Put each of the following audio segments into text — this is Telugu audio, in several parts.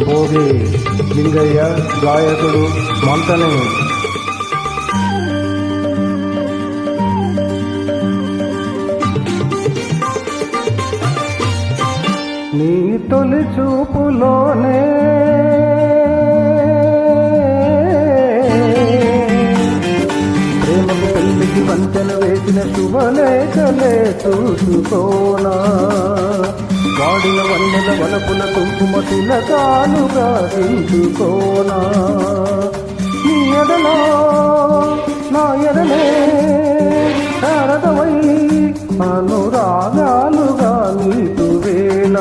భోగి లింగయ్య గాయకుడు మంతని. నీ తొలి చూపులోనే ప్రేమకు పెళ్లికి వంతెన వేసిన శుభలేఖలే చూసుకోనా, వాడిన వన్నెల వలపుల కుంకుమ తిలకాలుగా దించుకోనా, నీ ఎడలో నా ఎడలే శారదమై అనురాగాలుగా నీకు వేళ.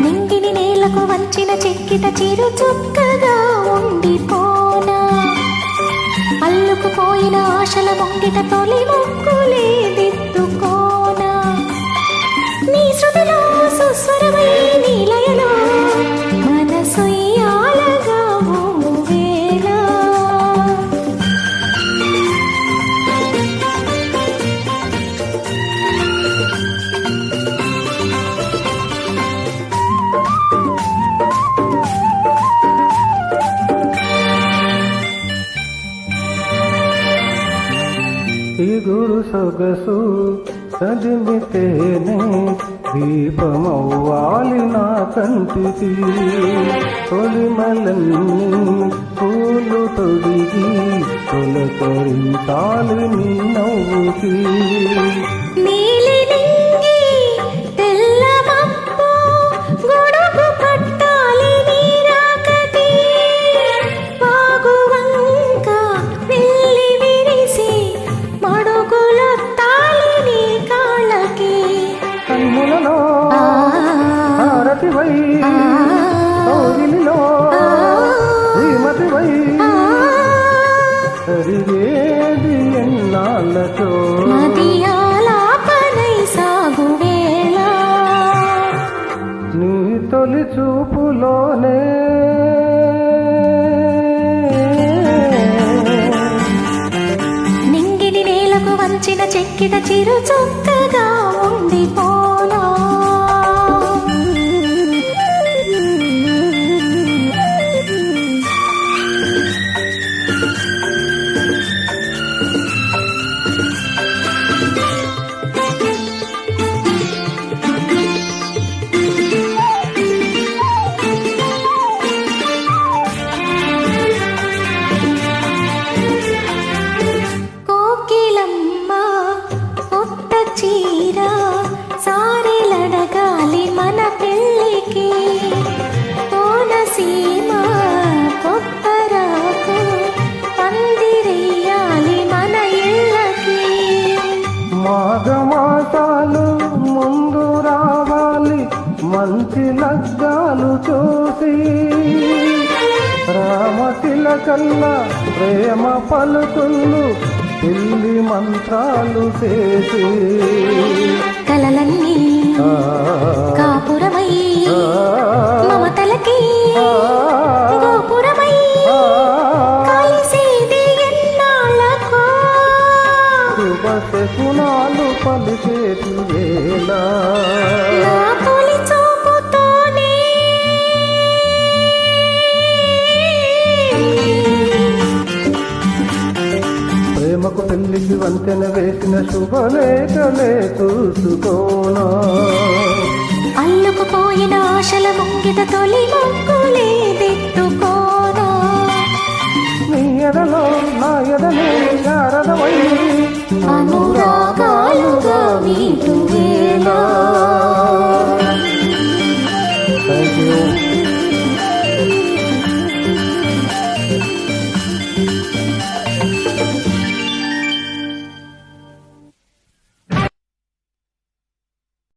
నింగిని నేలకు వంచిన చెక్కిట చిరు చుక్కగా ఉండిపోనా, అల్లుకుపోయిన ఆశల ముంగిట తొలి ముక్కులే దిద్దుకోనా, నీ శృతిలో సుస్వరమై నీలయలో మనసు యాలగా వేళ. ఇగురు సొగసు చదివితేనే దీపమవ్వాలి నా కంటికి, తొలిమలన్నీ పూలు తొడిగి తొలకరించాలి నీ నవ్వుకి. హారతివై కౌగిలిలో శ్రీమతివై సరిగేది ఎన్నాళ్ళతో సాగువేళ. నీ తొలి చూపులోనే నింగిని నేలకు వంచిన చెక్కిట చిరు చుక్కగా ఉండిపోనా. సారెలడగాలి మన పెళ్ళికి, కోనసీమ కొత్తరాకు పందిరెయ్యాలి మన ఇళ్ళకి. మాఘమాసాలు ముందు రావాలి మంచి లగ్గాలు చూసి, రామతిలకల్లా ప్రేమ పలుకులు పెళ్లి మంత్రాలు చేసి, కలలన్నీ కాపురమై మమతలకి గోపురమై కలిసేది ఎన్నాళ్ళకో, శుభశకునాలు పలికేటి వేళ. నా తొలి చూపుతోనే ప్రేమకు పెళ్లికి వంతెన వేసిన శుభలేఖలే చూసుకోనా, అల్లుకుపోయిన ఆశల ముంగిట తొలి ముక్కులే